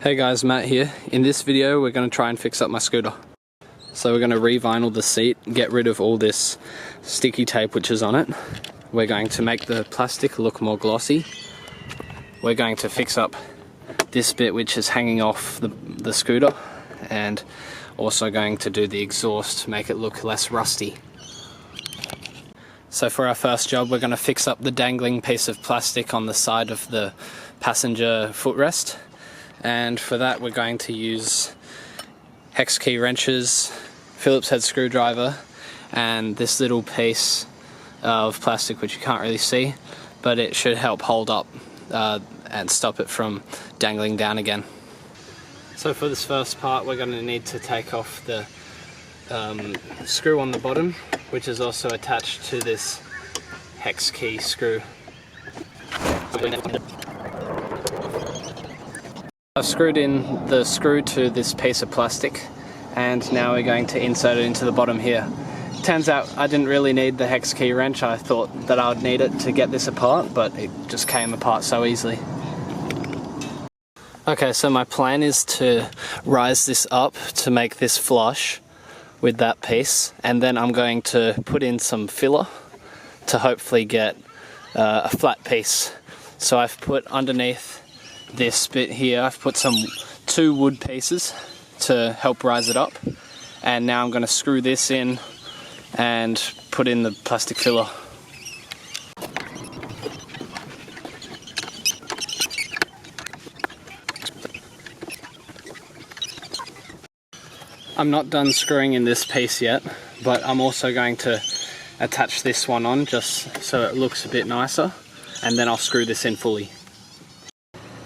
Hey guys, Matt here. In this video we're going to try and fix up my scooter. So we're going to re-vinyl the seat, get rid of all this sticky tape which is on it. We're going to make the plastic look more glossy. We're going to fix up this bit which is hanging off the scooter, and also going to do the exhaust to make it look less rusty. So for our first job we're going to fix up the dangling piece of plastic on the side of the passenger footrest. And for that we're going to use hex key wrenches, Phillips head screwdriver, and this little piece of plastic which you can't really see, but it should help hold up and stop it from dangling down again. So for this first part we're going to need to take off the screw on the bottom, which is also attached to this hex key screw. I've screwed in the screw to this piece of plastic, and now we're going to insert it into the bottom here. Turns out I didn't really need the hex key wrench. I thought that I would need it to get this apart, but it just came apart so easily. Okay, so my plan is to rise this up to make this flush with that piece, and then I'm going to put in some filler to hopefully get a flat piece. So I've put underneath this bit here, I've put two wood pieces to help rise it up, and now I'm going to screw this in and put in the plastic filler. I'm not done screwing in this piece yet, but I'm also going to attach this one on just so it looks a bit nicer, and then I'll screw this in fully.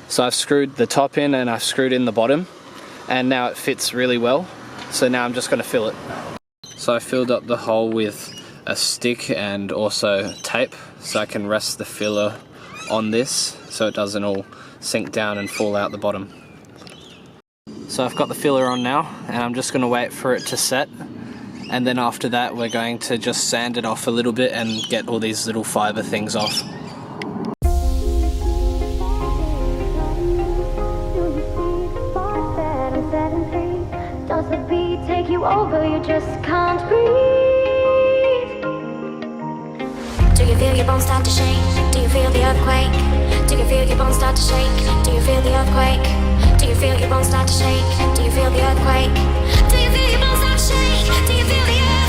So I've screwed the top in and I've screwed in the bottom, and now it fits really well. So now I'm just going to fill it. So I filled up the hole with a stick and also tape, so I can rest the filler on this so it doesn't all sink down and fall out the bottom. So I've got the filler on now, and I'm just going to wait for it to set, and then after that we're going to just sand it off a little bit and get all these little fiber things off. Over, you just can't breathe. Do you feel your bones start to shake? Do you feel the earthquake? Do you feel your bones start to shake? Do you feel the earthquake? Do you feel your bones start to shake? Do you feel the earthquake? Do you feel your bones start to shake? Do you feel the earthquake?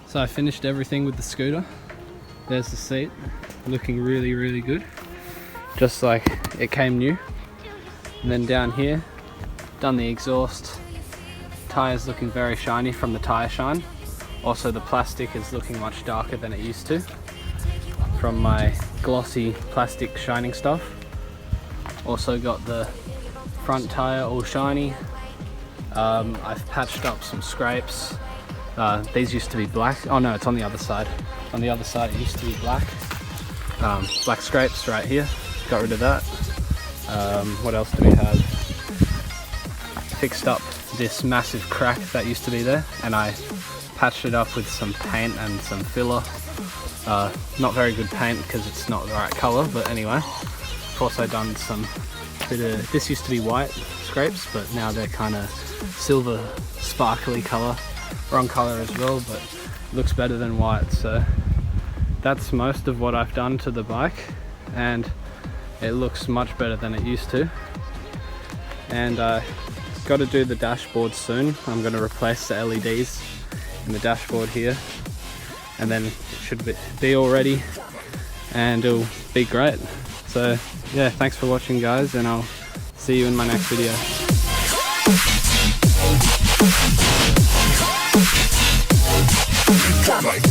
So I finished everything with the scooter. There's the seat, looking really, really good. Just like it came new. And then down here, done the exhaust. Tyres looking very shiny from the tyre shine. Also the plastic is looking much darker than it used to from my glossy plastic shining stuff. Also got the front tyre all shiny. I've patched up some scrapes. These used to be black. Oh no, it's on the other side. On the other side it used to be black. Black scrapes right here. Got rid of that. What else do we have? Fixed up this massive crack that used to be there, and I patched it up with some paint and some filler. Not very good paint because it's not the right colour, but anyway. I've also done some bit of, this used to be white scrapes, but now they're kind of silver sparkly colour. Wrong colour as well, but it looks better than white. So that's most of what I've done to the bike, and it looks much better than it used to. And got to do the dashboard soon. I'm going to replace the LEDs in the dashboard here, and then it should be all ready, and it'll be great. So yeah, thanks for watching guys, and I'll see you in my next video. Come on.